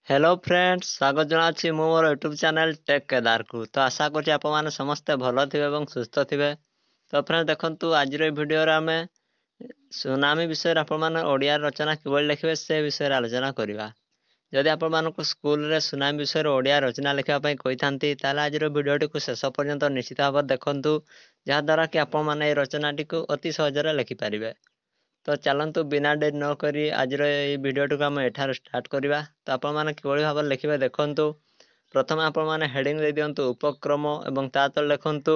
Hello friends स्वागत जनाची मु मोर YouTube channel take Kedar को। तो आशा करछि आपण माने समस्त भलो थिबे एवं सुस्थ थिबे। तो फ्रेंड्स देखंतु आज रे वीडियो रे हमें सुनामी विषय रे आपण माने ओडिया रचना किबळ लिखिबे से विषय रे आलोचना करिवा। जदि आपण मानको स्कूल रे सुनामी विषय रे ओडिया रचना लिखिबा पई कहिथांती ताले आज रे वीडियो टी को शेष पर्यंत निश्चित भाव देखंतु, जहा द्वारा कि आपण माने रचना टी को अति सहज रे लिखि पारिबे। तो चलतु बिना डेरी न करी आज भिडियो को आम एठार स्टार्ट करवा। तो आपण मैंने किभली भाव लिखे देखु। प्रथम आपण मैंने हेडिंग दे दिंतु उपक्रम और ता तले लिखंतु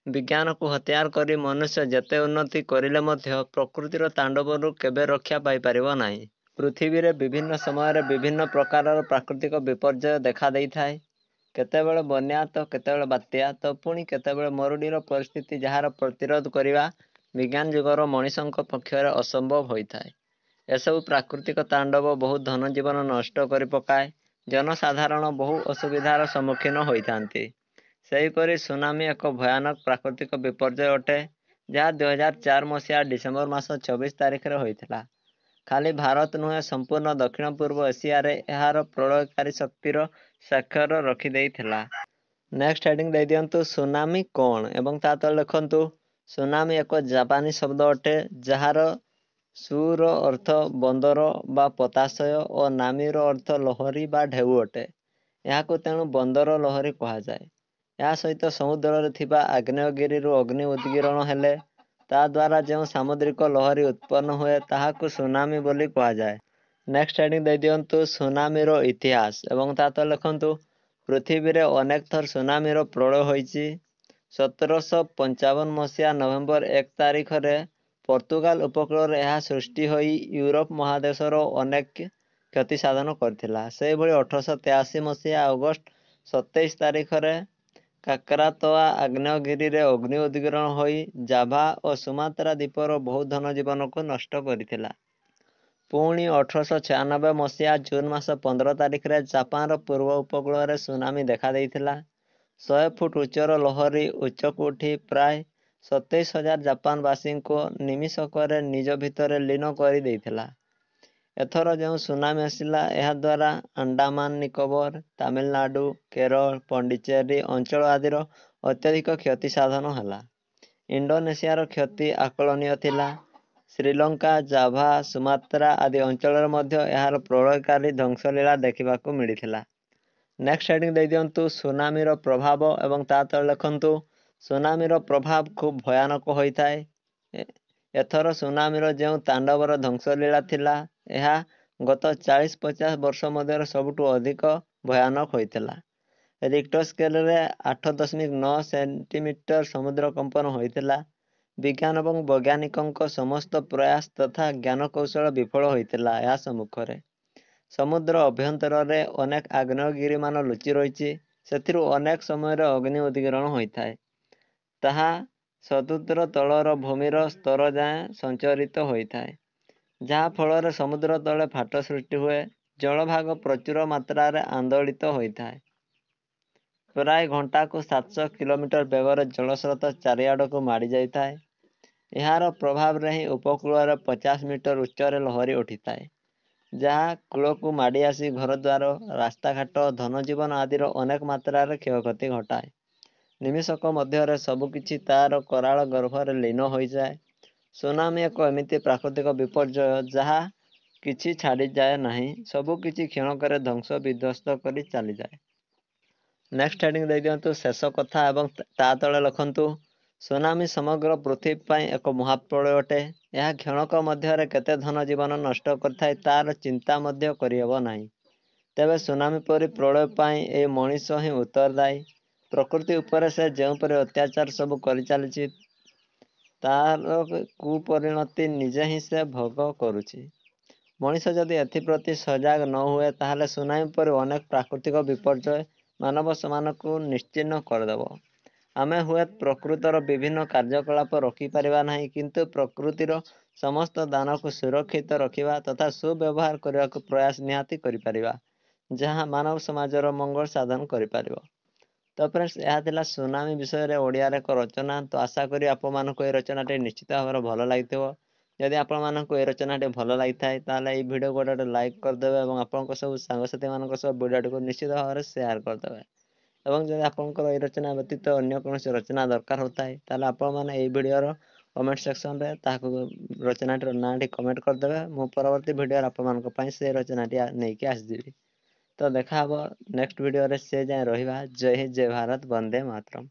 विज्ञान को हथियार करी मनुष्य जेते उन्नति करिले मध्य प्रकृतिर तांडवरु केबे रक्षा पाई परिबो नाही। पृथ्वी रे विभिन्न समय विभिन्न प्रकार प्राकृतिक विपर्यय देखा देई थाए। केतेबेले बन्या तो केतेबेले बात्या तो पुणी केतेबेले मरुडीर परिस्थिति जार प्रतिरोध करवा विज्ञान जुगर मनीषों पक्षर असंभव होता है। एसबू प्राकृतिक तांडव बहुत धन जीवन नष्ट कर पकाए। जनसाधारण बहु असुविधार सम्मुखीन होता। सेहीपरि सुनामी एक भयानक प्राकृतिक विपर्यय अटे जहाँ 2004 मसीहा डिसेम्बर मास 24 तारिख रे होइथिला। खाली भारत नुहे संपूर्ण दक्षिण पूर्व एशिया रे एहार प्रलयकारी शक्तिर साक्षर रखी देइथिला। नेक्स्ट हेडिंग दे दियंतु सुनामी कौन एवं ता तले लिखंतु सुनामी एक जापानी शब्द अटे जार सुर अर्थ बंदर बा पताशय और नामीर अर्थ लहरी बा ढेउ अटे। यहाँ तेणु बंदर लहरी कहा जाए। या सहित समुद्र रे थिबा आग्नेयगिरी अग्नि उद्गीरण हेले ता द्वारा जो सामुद्रिक लहरी उत्पन्न हुए ताहाकु सुनामी बोली कहा जाए। नेक्स्ट हेडिंग दे दियंतु सुनामीर इतिहास एवं ता तले लिखंतु पृथ्वी रे अनेक थर सुनामीर प्रलय होइछि। 1755 मसीहा नवेम्बर 1 तारिख रे पोर्तुगाल उपकूल यह सृष्टि होई यूरोप महादेशर अनेक क्षति साधन करथिला। से भली 1883 मसीहा अगस्त 27 तारिख रे काकरातोआ आग्नेयगिरी रे अग्नि उद्गीरण होई जाभा और सुमात्रा द्वीपर बहुत धन जीवन को नष्ट करथिला। पुणी 1896 मसीहा जून मास 15 तारिख रे जापान पूर्व उपकूल रे सुनामी देखा देइथिला। 100 फुट उच्चर लहरी उच्चक उठी प्राय 27,000 जापानवासी को निमिषक निज भितर लीन कर देइथिला। एथर जो सुनामी आसिला यह द्वारा अंडमान निकोबर तमिलनाडु केरल पंडिचेरी अंचल आदिर अत्यधिक क्षति साधन है। इंडोनेशियार क्षति आकलनीय थिला। श्रीलंका जाभा सुमात्रा आदि अंचल यार प्रलयकारी ध्वंसलीला देखा मिलता। नेक्स्ट हेडिंग दे दिंतु सुनामीर प्रभाव एवं ता तले लिखंतु सुनामीर प्रभाव खूब भयानक होता है। एथर सुनामीर जो तांडवर ध्वंसलीला थिला यह गत 40-50 वर्ष मध्य सबुठु अधिक भयानक होता। रिक्टर स्केल रे 8.9 सेंटीमीटर समुद्र कंपन होता। विज्ञान और वैज्ञानिकों समस्त प्रयास तथा ज्ञान कौशल विफल होता। यह सम्मुख रे समुद्र अभ्यंतर रे अनेक आग्नेयगिरी मान लुचि रही से अनेक समय अग्नि उद्गीरण होता है। ताहा समुद्र तलर भूमिर स्तर जाए संचरित होता है जहाँ फल समुद्र तले फाट सृष्टि हुए। जलभाग प्रचुर मात्रा आंदोलित होता है। प्राय घंटा को 700 किलोमीटर बेगर जलस्रोत चारिआड़ को माड़ी जाता है। यार प्रभाव रे ही उपकूल 50 मीटर उच्च लहरी उठी थाए जहाँ कूल को माड़ी आसी घर द्वार रास्ताघाट धनजीवन आदिर अनेक मात्रा क्षयक्षति घटाए। निमिषक मध्य सबुकिछि तार कराल गर्भर लीन हो जाए। सुनामी एक एमिति प्राकृतिक विपर्यय जहाँ किछि छाड़ी जाए नहीं, सबुकिछि क्षणकर ध्वंस विध्वस्त कर चली जाए। नेक्स्ट हेडिंग दे दिंतु शेष कथा एवं ता तले लिखंतु सुनामी समग्र पृथ्वी पाई एक महाप्रलय अटे। यह क्षणक मध्य केते धन जीवन नष्ट करथाय तार चिंता मध्य करिहब नाही। तेबे सुनामी परि प्रलय पाई ए मनीष ही उत्तरदायी। प्रकृति उपरे से जोपरि अत्याचार सब कर चली तार कुपरिणति निजे ही से भोग करुछि। मनीष जदि एप्रति सजग न हुए ताहले सुनामी पर अनेक प्राकृतिक विपर्यय मानव समान को निश्चिन्न करदेव। आमे हुए प्रकृतर विभिन्न कार्यकलाप रखिपर ना किंतु प्रकृतिर समस्त दान को सुरक्षित रखा तथा सुव्यवहार करने को प्रयास निहाती करिपरिबा जहाँ मानव समाजर मंगल साधन करिपरिबो। तो फ्रेंड्स यह थिला सुनामी विषय रे ओडिया रे एक रचना। तो आशा करी आप मानको ए रचनाटी निश्चित भाव भल लगी। ଯଦି ଆପଣମାନଙ୍କୁ এই ରଚନାଟି ଭଲ ଲାଗିଥାଏ ତାହେଲେ এই ଭିଡ଼ିଓ ଗୋଟେ ଲାଇକ୍ କରିଦେବେ ଏବଂ ଆପଣଙ୍କ ସବୁ ସାଙ୍ଗସାଥିମାନଙ୍କ ସହ ଭିଡ଼ିଓଟିକୁ ନିଶ୍ଚିତ ଭାବରେ ସେୟାର କରିଦେବେ। ଏବଂ ଯଦି ଆପଣଙ୍କର এই ରଚନା ବ୍ୟତୀତ ଅନ୍ୟ କୌଣସି ରଚନା ଦରକାର ହେଉଥାଏ ତାହେଲେ ଆପଣମାନେ এই ଭିଡ଼ିଓର କମେଣ୍ଟ ସେକ୍ସନରେ ତାହାକୁ ରଚନାଟିର ନାଁଟି କମେଣ୍ଟ କରିଦେବେ। ମୁଁ ପରବର୍ତ୍ତୀ ଭିଡ଼ିଓରେ ଆପଣମାନଙ୍କ ପାଇଁ ସେ ରଚନାଟି ନେଇକି ଆସିଯିବି। ତ ଦେଖା ହେବ ନେକ୍ସଟ ଭିଡ଼ିଓରେ। ସେ ଯାଏଁ ରହିବା। ଜୟ ହିନ୍ଦ, ଜୟ ଭାରତ, ବନ୍ଦେ ମାତରମ୍।